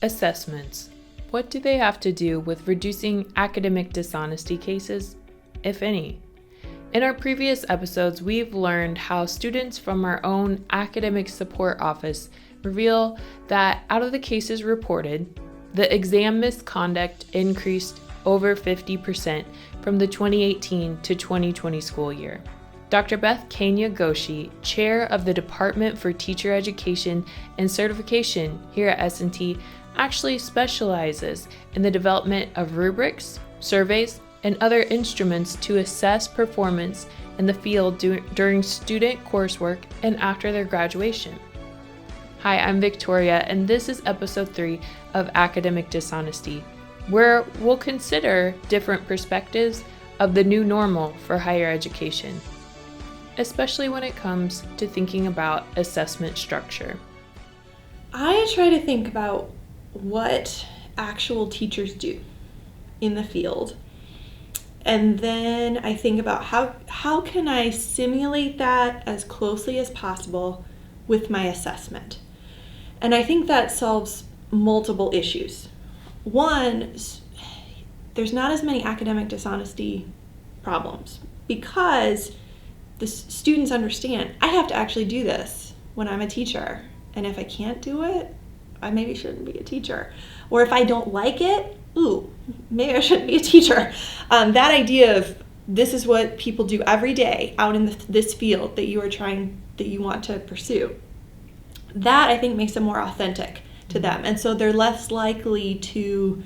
Assessments. What do they have to do with reducing academic dishonesty cases, if any? In our previous episodes, we've learned how students from our own academic support office reveal that out of the cases reported, the exam misconduct increased over 50% from the 2018 to 2020 school year. Dr. Beth Kenya Goshi, chair of the Department for Teacher Education and Certification here at S&T, actually specializes in the development of rubrics, surveys, and other instruments to assess performance in the field during student coursework and after their graduation. Hi, I'm Victoria, and this is episode 3 of Academic Dishonesty, where we'll consider different perspectives of the new normal for higher education, especially when it comes to thinking about assessment structure. I try to think about what actual teachers do in the field. And then I think about how can I simulate that as closely as possible with my assessment. And I think that solves multiple issues. One, there's not as many academic dishonesty problems because the students understand I have to actually do this when I'm a teacher. And if I can't do it, I maybe shouldn't be a teacher. Or if I don't like it, maybe I shouldn't be a teacher. That idea of this is what people do every day out in this field that you want to pursue. That I think makes them more authentic to them. And so they're less likely to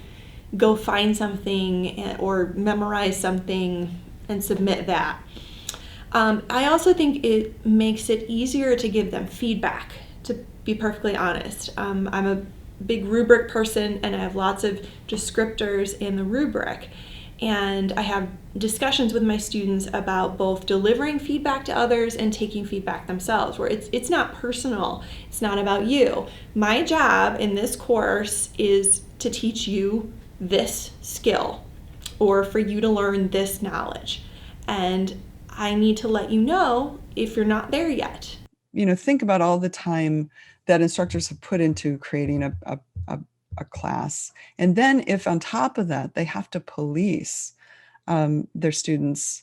go find something or memorize something and submit that. I also think it makes it easier to give them feedback, to be perfectly honest. I'm a big rubric person and I have lots of descriptors in the rubric. And I have discussions with my students about both delivering feedback to others and taking feedback themselves, where it's not personal. It's not about you. My job in this course is to teach you this skill or for you to learn this knowledge. And I need to let you know if you're not there yet. Think about all the time that instructors have put into creating a class. And then if on top of that, they have to police their students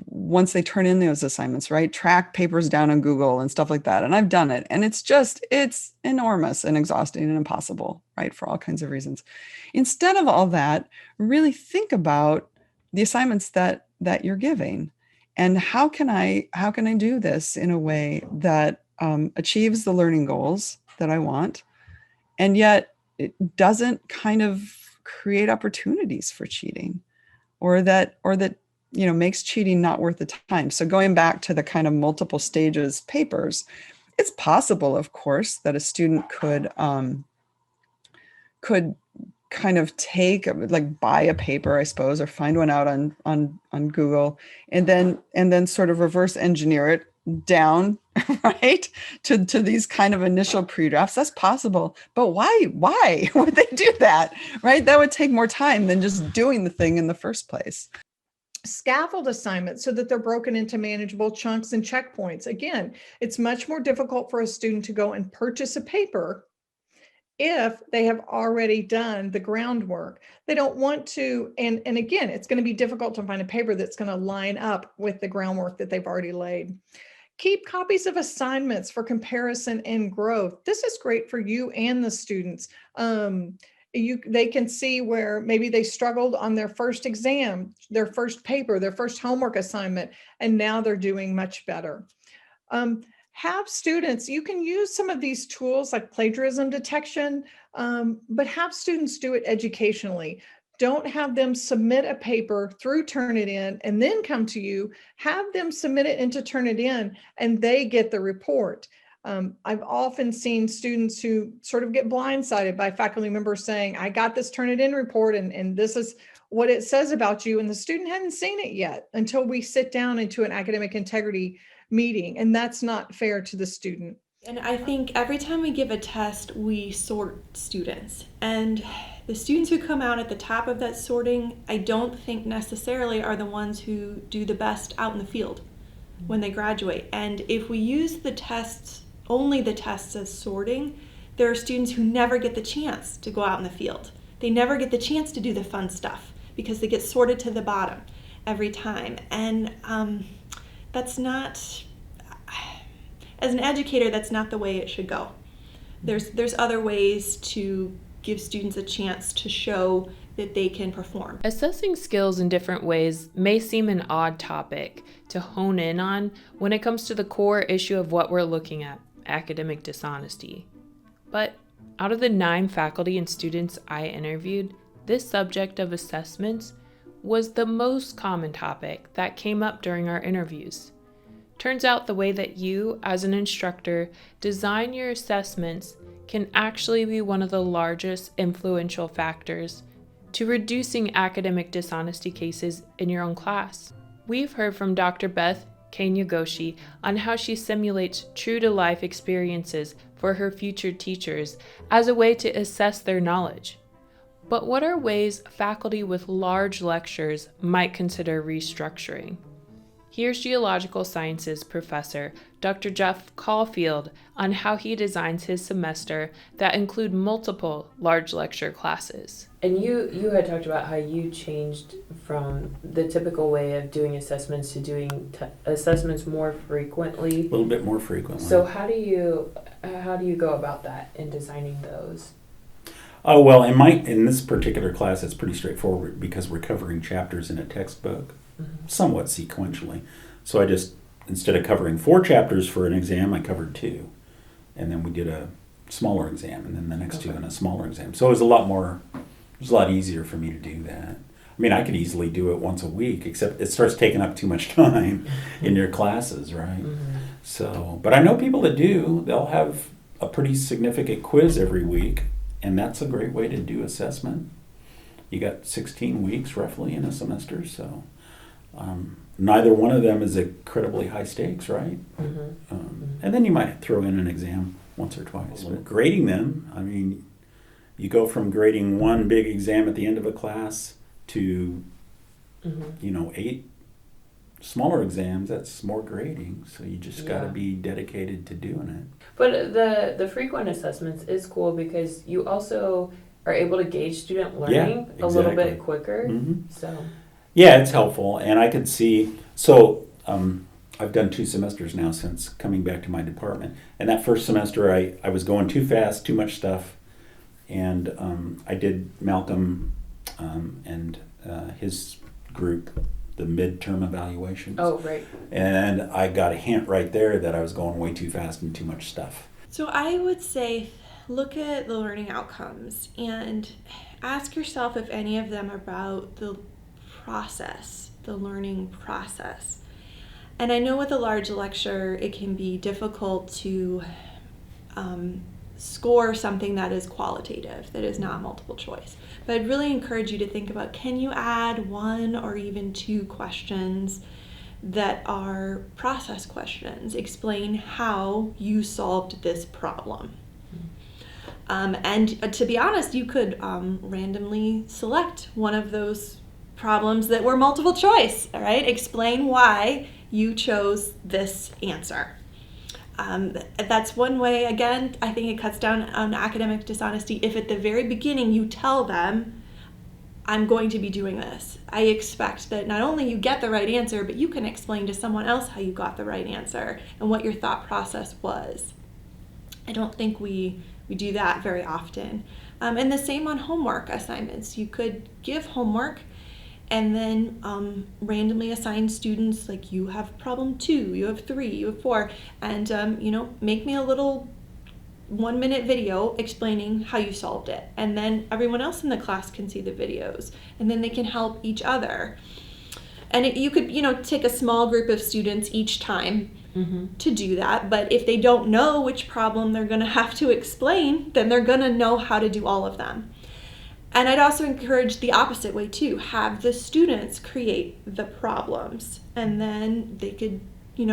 once they turn in those assignments, right? Track papers down on Google and stuff like that. And I've done it. And it's enormous and exhausting and impossible, right? For all kinds of reasons. Instead of all that, really think about the assignments that you're giving. And how can I do this in a way that achieves the learning goals that I want, and yet it doesn't kind of create opportunities for cheating, or that makes cheating not worth the time. So going back to the kind of multiple stages papers, it's possible, of course, that a student could kind of buy a paper, I suppose, or find one out on Google, and then sort of reverse engineer it down, right, to these kind of initial pre-drafts. That's possible, but why would they do that, right? That would take more time than just doing the thing in the first place. Scaffold assignments so that they're broken into manageable chunks and checkpoints. Again, it's much more difficult for a student to go and purchase a paper if they have already done the groundwork. They don't want to, and again, it's going to be difficult to find a paper that's going to line up with the groundwork that they've already laid. Keep copies of assignments for comparison and growth. This is great for you and the students. They can see where maybe they struggled on their first exam, their first paper, their first homework assignment, and now they're doing much better. Have students, you can use some of these tools like plagiarism detection, but have students do it educationally. Don't have them submit a paper through Turnitin and then come to you. Have them submit it into Turnitin and they get the report. I've often seen students who sort of get blindsided by faculty members saying, I got this Turnitin report and this is what it says about you. And the student hadn't seen it yet until we sit down into an academic integrity meeting. And that's not fair to the student. And I think every time we give a test, we sort students. And the students who come out at the top of that sorting, I don't think necessarily are the ones who do the best out in the field when they graduate. And if we use the tests, only the tests as sorting, There are students who never get the chance to go out in the field. They never get the chance to do the fun stuff because they get sorted to the bottom every time. And that's not, as an educator, that's not the way it should go. There's other ways to give students a chance to show that they can perform. Assessing skills in different ways may seem an odd topic to hone in on when it comes to the core issue of what we're looking at, academic dishonesty. But out of the 9 faculty and students I interviewed, this subject of assessments was the most common topic that came up during our interviews. Turns out the way that you, as an instructor, design your assessments can actually be one of the largest influential factors to reducing academic dishonesty cases in your own class. We've heard from Dr. Beth Kanyagoshi on how she simulates true-to-life experiences for her future teachers as a way to assess their knowledge. But what are ways faculty with large lectures might consider restructuring? Here's geological sciences professor Dr. Jeff Caulfield on how he designs his semester that include multiple large lecture classes. And you had talked about how you changed from the typical way of doing assessments to doing assessments more frequently. A little bit more frequently. So how do you go about that in designing those? Oh, well, in this particular class, it's pretty straightforward because we're covering chapters in a textbook, somewhat sequentially. So I just, instead of covering 4 chapters for an exam, I covered 2. And then we did a smaller exam, and then the next 2 and a smaller exam. So it was a lot easier for me to do that. I mean, I could easily do it once a week, except it starts taking up too much time in your classes, right? So, but I know people that do. They'll have a pretty significant quiz every week, and that's a great way to do assessment. You got 16 weeks roughly in a semester, so neither one of them is incredibly high stakes, right? And then you might throw in an exam once or twice. But grading them, I mean, you go from grading one big exam at the end of a class to, 8 smaller exams. That's more grading, so you just got to be dedicated to doing it. But the frequent assessments is cool because you also are able to gauge student learning a little bit quicker. So yeah, it's helpful, and I could see. So I've done 2 semesters now since coming back to my department, and that first semester I was going too fast, too much stuff, and I did Malcolm and his group, the midterm evaluations. Oh, right. And I got a hint right there that I was going way too fast and too much stuff. So I would say look at the learning outcomes and ask yourself if any of them are about the process, the learning process. And I know with a large lecture, it can be difficult to score something that is qualitative, that is not multiple choice. But I'd really encourage you to think about, can you add 1 or even 2 questions that are process questions? Explain how you solved this problem. And to be honest, you could randomly select one of those problems that were multiple choice, all right? Explain why you chose this answer. That's one way. Again, I think it cuts down on academic dishonesty if at the very beginning you tell them, I'm going to be doing this. I expect that not only you get the right answer, but you can explain to someone else how you got the right answer and what your thought process was. I don't think we do that very often. And the same on homework assignments. You could give homework and then randomly assign students, like you have problem 2, you have 3, you have 4, and make me a little 1-minute video explaining how you solved it. And then everyone else in the class can see the videos, and then they can help each other. And you could, take a small group of students each time to do that, but if they don't know which problem they're gonna have to explain, then they're gonna know how to do all of them. And I'd also encourage the opposite way too. Have the students create the problems, and then they could,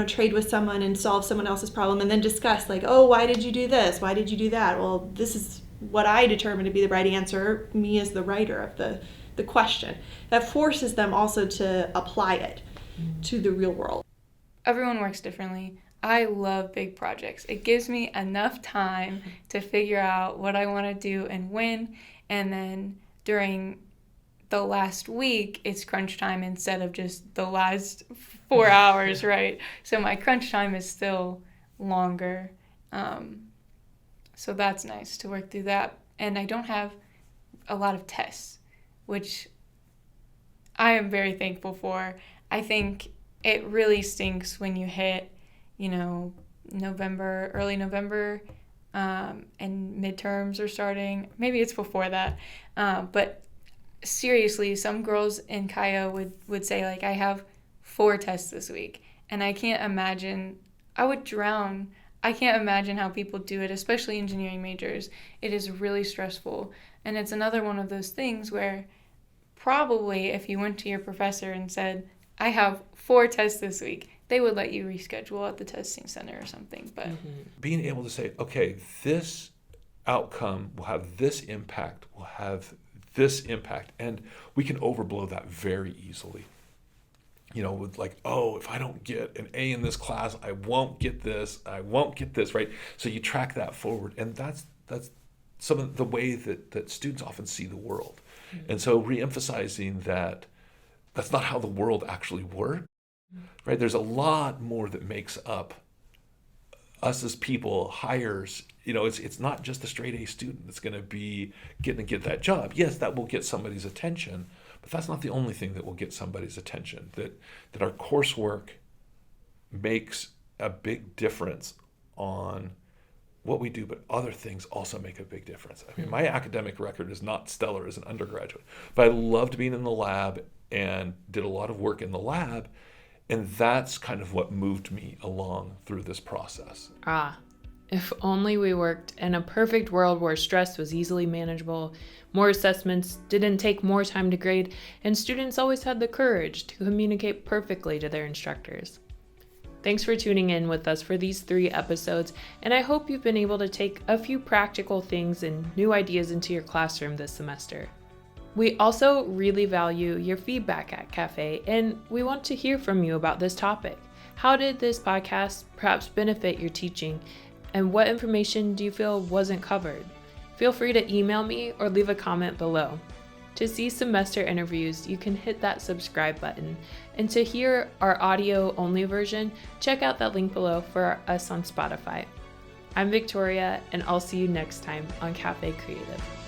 trade with someone and solve someone else's problem, and then discuss like, oh, why did you do this? Why did you do that? Well, this is what I determined to be the right answer, me as the writer of the question. That forces them also to apply it to the real world. Everyone works differently. I love big projects. It gives me enough time to figure out what I want to do and when, and then during the last week, it's crunch time instead of just the last 4 hours, right? So my crunch time is still longer. So that's nice to work through that. And I don't have a lot of tests, which I am very thankful for. I think it really stinks when you hit, November, early November, and midterms are starting. Maybe it's before that. But seriously, some girls in Kyo would say, like, I have 4 tests this week. And I can't imagine, I would drown. I can't imagine how people do it, especially engineering majors. It is really stressful. And it's another one of those things where probably if you went to your professor and said, I have 4 tests this week, they would let you reschedule at the testing center or something. But being able to say, okay, this outcome will have this impact, will have this impact, and we can overblow that very easily. With like, oh, if I don't get an A in this class, I won't get this, right? So you track that forward, and that's some of the way that students often see the world. And so re-emphasizing that that's not how the world actually works, right? There's a lot more that makes up us as people, hires. It's not just the straight A student that's going to be getting to get that job. Yes, that will get somebody's attention, but that's not the only thing that will get somebody's attention. That our coursework makes a big difference on what we do, but other things also make a big difference. I mean, my academic record is not stellar as an undergraduate, but I loved being in the lab and did a lot of work in the lab, and that's kind of what moved me along through this process. If only we worked in a perfect world where stress was easily manageable, more assessments didn't take more time to grade, and students always had the courage to communicate perfectly to their instructors. Thanks for tuning in with us for these 3 episodes, and I hope you've been able to take a few practical things and new ideas into your classroom this semester. We also really value your feedback at Cafe, and we want to hear from you about this topic. How did this podcast perhaps benefit your teaching, and what information do you feel wasn't covered? Feel free to email me or leave a comment below. To see semester interviews, you can hit that subscribe button. And to hear our audio-only version, check out that link below for us on Spotify. I'm Victoria, and I'll see you next time on Cafe Creative.